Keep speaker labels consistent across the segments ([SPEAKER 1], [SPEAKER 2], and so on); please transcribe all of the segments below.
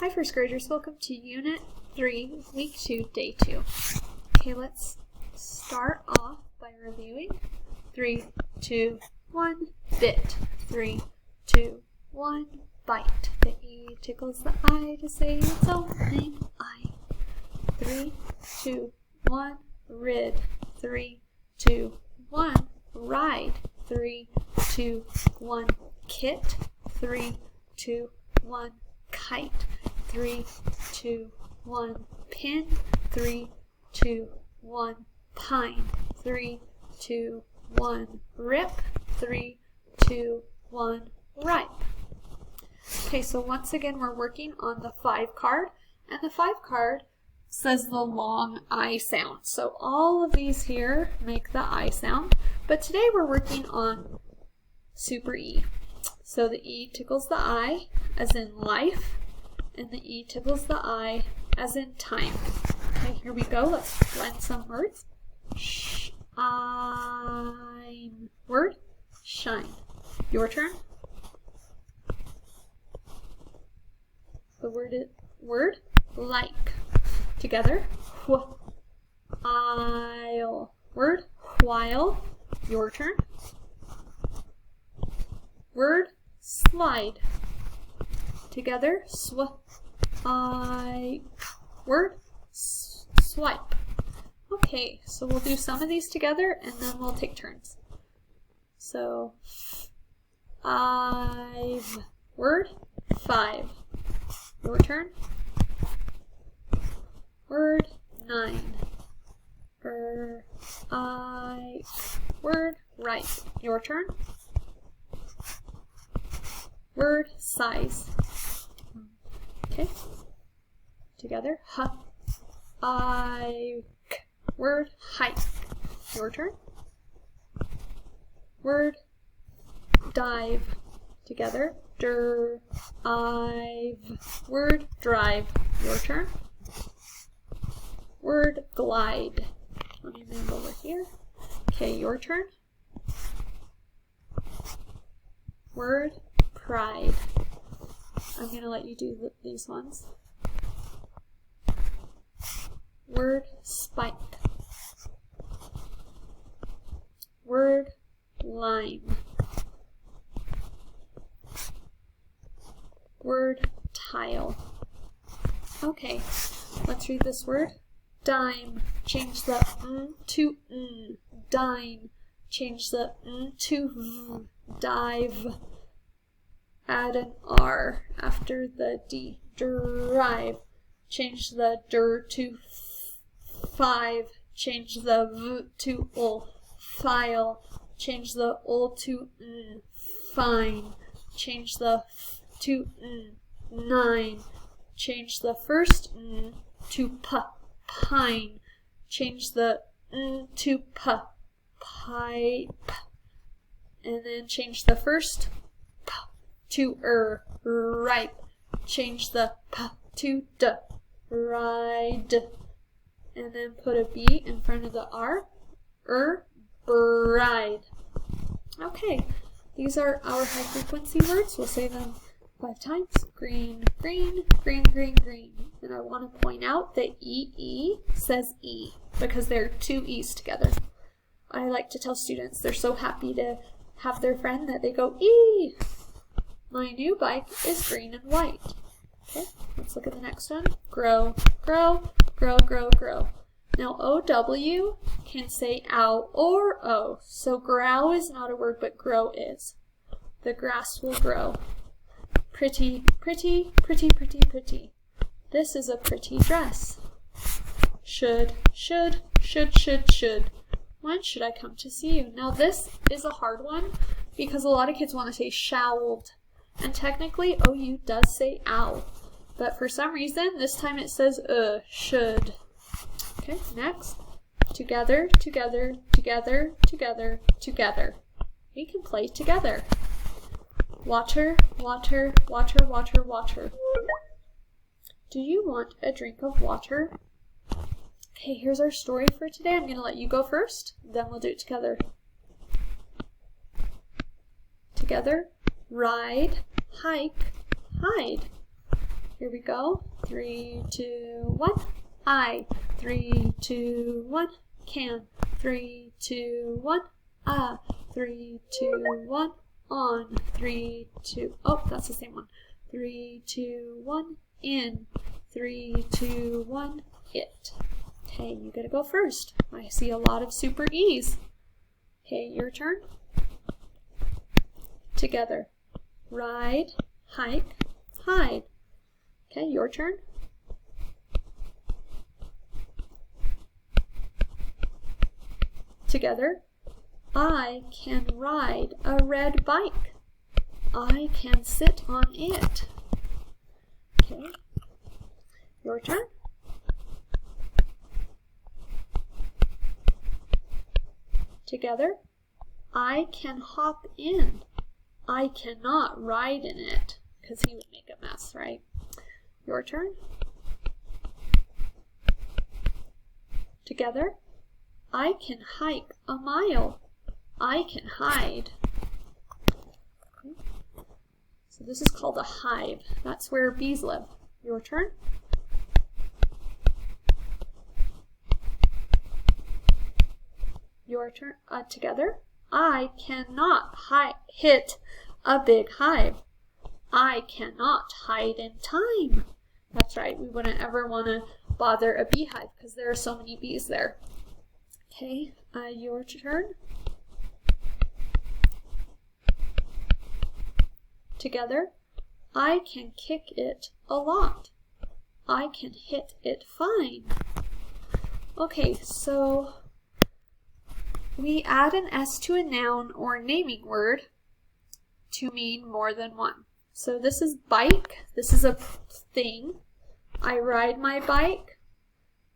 [SPEAKER 1] Hi first graders, welcome to Unit 3, Week 2, Day 2. Okay, let's start off by reviewing. 3, 2, 1, bit. 3, 2, 1, bite. The E tickles the I to say its own name, I. 3, 2, 1, rid. 3, 2, 1, ride. 3, 2, 1, kit. 3, 2, 1, kite. 3, 2, 1, pin. 3, 2, 1, pine. 3, 2, 1, rip. 3, 2, 1, ripe. Okay, so once again we're working on the 5 card, and the 5 card says the long I sound. So all of these here make the I sound, but today we're working on super E. So the E tickles the I as in life, and the E tickles the I as in time. Okay, here we go. Let's blend some words. Shine. Word, shine. Your turn. The word, like. Together. While. Word, while. Your turn. Word, slide. Together. Word, swipe. Okay, so we'll do some of these together and then we'll take turns. So, word, 5. Your turn. Word, 9. Word, right. Your turn. Word, size. Okay. Together. Word, hike. Your turn. Word, dive. Together. Word, drive. Your turn. Word, glide. Let me move over here. Okay, your turn. Word, pride. I'm going to let you do these ones. Word, spike. Word, lime. Word, tile. Okay, let's read this word. Dime. Change the to n. Dime. Change the n to v. Dive. Add an R after the D. Drive. Change the to 5. Change the v to ul. File. Change the ul to n. Fine. Change the f to n. 9. Change the first n to p. Pine. Change the n to p. Pipe. And then change the first p to ripe. Change the p to d. Ride. And then put a B in front of the R. Bride. Okay, these are our high frequency words. We'll say them 5 times. Green, green, green, green, green. And I want to point out that E says E because there are 2 E's together. I like to tell students they're so happy to have their friend that they go, E! My new bike is green and white. Okay, let's look at the next one. Grow, grow, grow, grow, grow. Now OW can say ow or O. So grow is not a word, but grow is. The grass will grow. Pretty, pretty, pretty, pretty, pretty. This is a pretty dress. Should, should, should, should, should. When should I come to see you? Now this is a hard one because a lot of kids want to say shalled. And technically OU does say ow. But for some reason, this time it says should. Okay, next. Together, together, together, together, together. We can play together. Water, water, water, water, water. Do you want a drink of water? Okay, here's our story for today. I'm going to let you go first, then we'll do it together. Together, ride, hike, hide. Here we go. 3, 2, 1. I. 3, 2, 1. Can. 3, 2, 1. 3, 2, 1. On. 3, 2. Oh, that's the same one. 3, 2, 1. In. 3, 2, 1. It. Okay, you gotta go first. I see a lot of super E's. Okay, your turn. Together. Ride, hike, hide. Okay, your turn. Together. I can ride a red bike. I can sit on it. Okay, your turn. Together. I can hop in. I cannot ride in it, because he would make a mess, right? Your turn. Together. I can hike a mile. I can hide. Okay. So this is called a hive. That's where bees live. Your turn. Your turn. Together. I cannot hit a big hive. I cannot hide in time. That's right, we wouldn't ever want to bother a beehive because there are so many bees there. Okay, your turn. Together. I can kick it a lot. I can hit it fine. Okay, so we add an S to a noun or naming word to mean more than one. So this is bike. This is a thing. I ride my bike.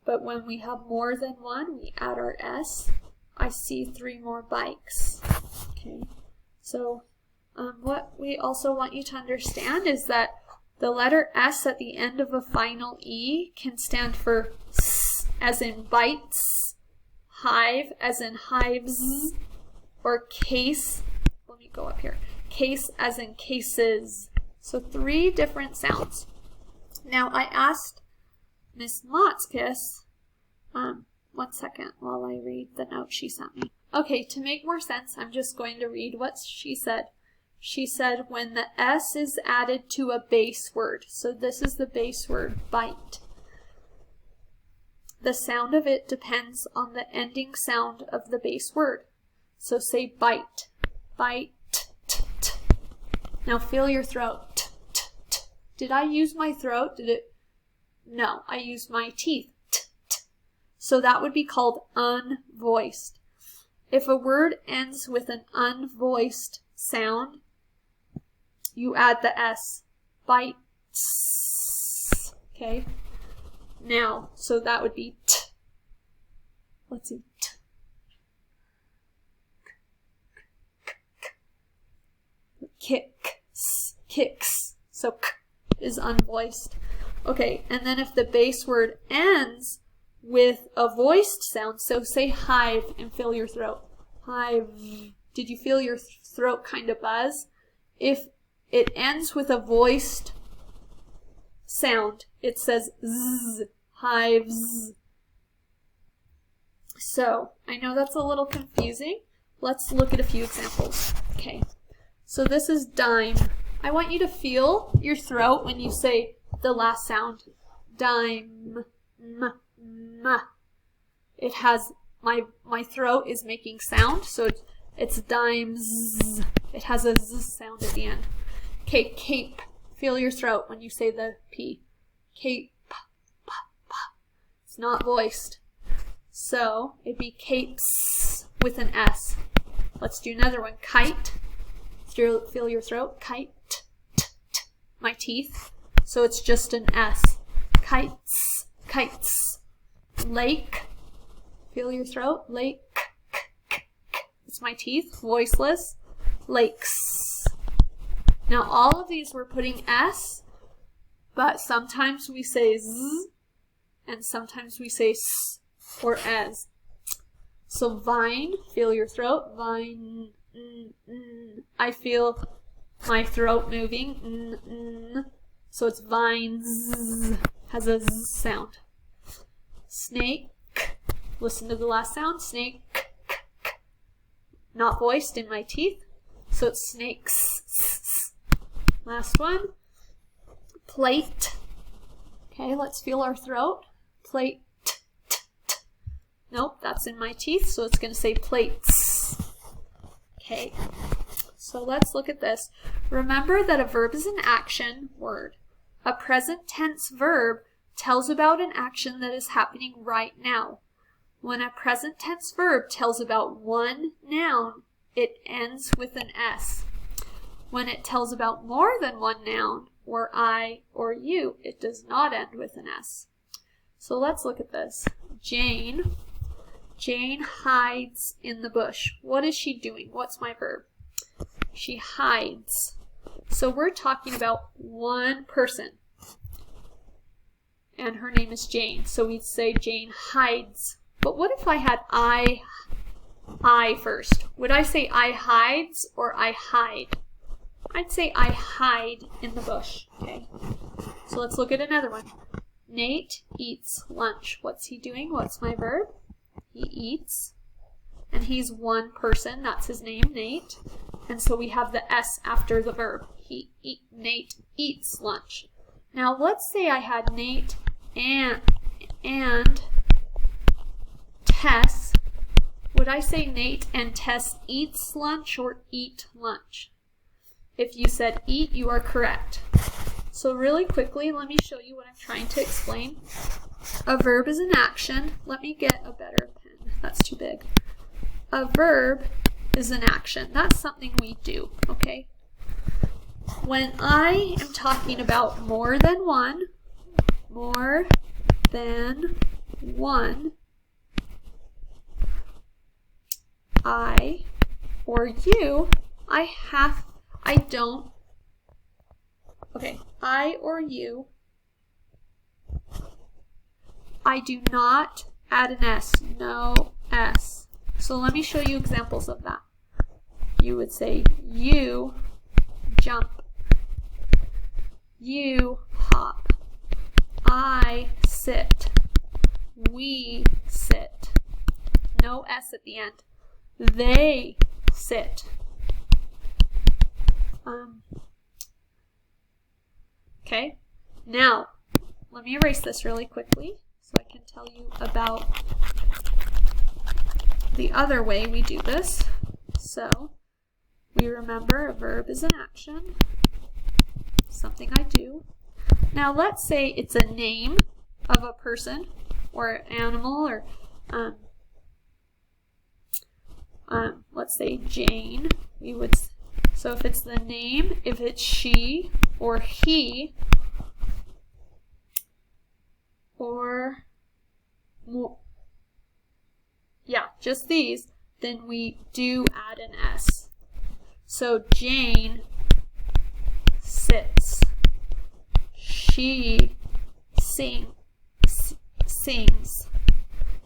[SPEAKER 1] But when we have more than one, we add our S. I see 3 more bikes. Okay. So what we also want you to understand is that the letter S at the end of a final E can stand for S as in bites, hive as in hives, or case, let me go up here, case as in cases. So 3 different sounds. Now I asked Miss Motskis, 1 second while I read the note she sent me. Okay, to make more sense, I'm just going to read what she said. She said when the S is added to a base word, so this is the base word, bite. The sound of it depends on the ending sound of the base word. So say bite, bite, t, t. Now feel your throat, t, t, t. Did I use my throat? Did it? No, I used my teeth, t, t. So that would be called unvoiced. If a word ends with an unvoiced sound, you add the S, bites, okay? Now, so that would be t. Let's see, t. Kicks, kicks. So k is unvoiced. Okay, and then if the base word ends with a voiced sound, so say hive and fill your throat. Hive. Did you feel your throat kind of buzz? If it ends with a voiced sound, it says z, hives. So, I know that's a little confusing. Let's look at a few examples. Okay, so this is dime. I want you to feel your throat when you say the last sound. Dime. M, m. It has, my throat is making sound, so it's dimes. It has a z sound at the end. Okay, cape. Feel your throat when you say the P. Cape. P, p, p. It's not voiced. So it'd be capes with an S. Let's do another one. Kite. Feel your throat. Kite. T, t, t. My teeth. So it's just an S. Kites. Kites. Lake. Feel your throat. Lake. K, k, k, k. It's my teeth. Voiceless. Lakes. Now all of these we're putting S, but sometimes we say Z, and sometimes we say S or as. So vine, feel your throat, vine, I feel my throat moving, So it's vines, has a z sound. Snake, listen to the last sound, snake, not voiced in my teeth, so it's snakes. Last one, plate. Okay, let's feel our throat. Plate. Nope, that's in my teeth, so it's going to say plates. Okay, so let's look at this. Remember that a verb is an action word. A present tense verb tells about an action that is happening right now. When a present tense verb tells about one noun, it ends with an S. When it tells about more than one noun, or I or you, it does not end with an S. So let's look at this. Jane hides in the bush. What is she doing? What's my verb? She hides. So we're talking about one person. And her name is Jane. So we'd say Jane hides. But what if I had I first? Would I say I hides or I hide? I'd say I hide in the bush. Okay. So let's look at another one. Nate eats lunch. What's he doing? What's my verb? He eats. And he's one person. That's his name, Nate. And so we have the S after the verb. Nate eats lunch. Now let's say I had Nate and Tess. Would I say Nate and Tess eats lunch or eat lunch? If you said eat, you are correct. So really quickly, let me show you what I'm trying to explain. A verb is an action. Let me get a better pen. That's too big. A verb is an action. That's something we do, okay? When I am talking about more than one, I or you, I or you, I do not add an S, no S. So let me show you examples of that. You would say, you jump, you hop, I sit, we sit, no S at the end, they sit. Okay, now let me erase this really quickly so I can tell you about the other way we do this. So we remember a verb is an action, something I do. Now let's say it's a name of a person or an animal, or let's say Jane. So if it's the name, if it's she or he, or more, just these, then we do add an S. So Jane sits, she sings,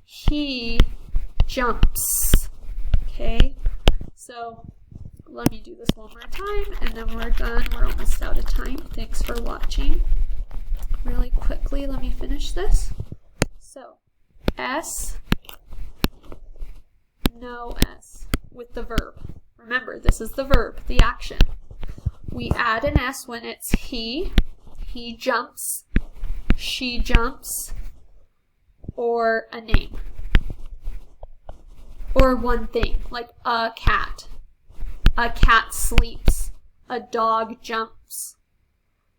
[SPEAKER 1] he jumps. Okay, so let me do this one more time and then we're done. We're almost out of time. Thanks for watching. Really quickly, let me finish this. So, S, no S with the verb. Remember, this is the verb, the action. We add an S when it's he jumps, she jumps, or a name. Or one thing, like a cat. A cat sleeps. A dog jumps.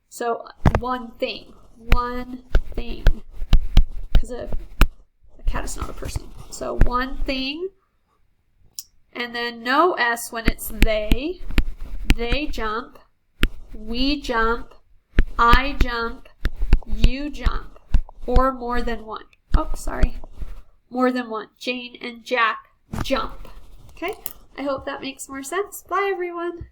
[SPEAKER 1] So one thing. Because a cat is not a person. So one thing. And then no S when it's they. They jump. We jump. I jump. You jump. Or more than one. Oh, sorry. More than one. Jane and Jack jump. Okay? I hope that makes more sense. Bye, everyone.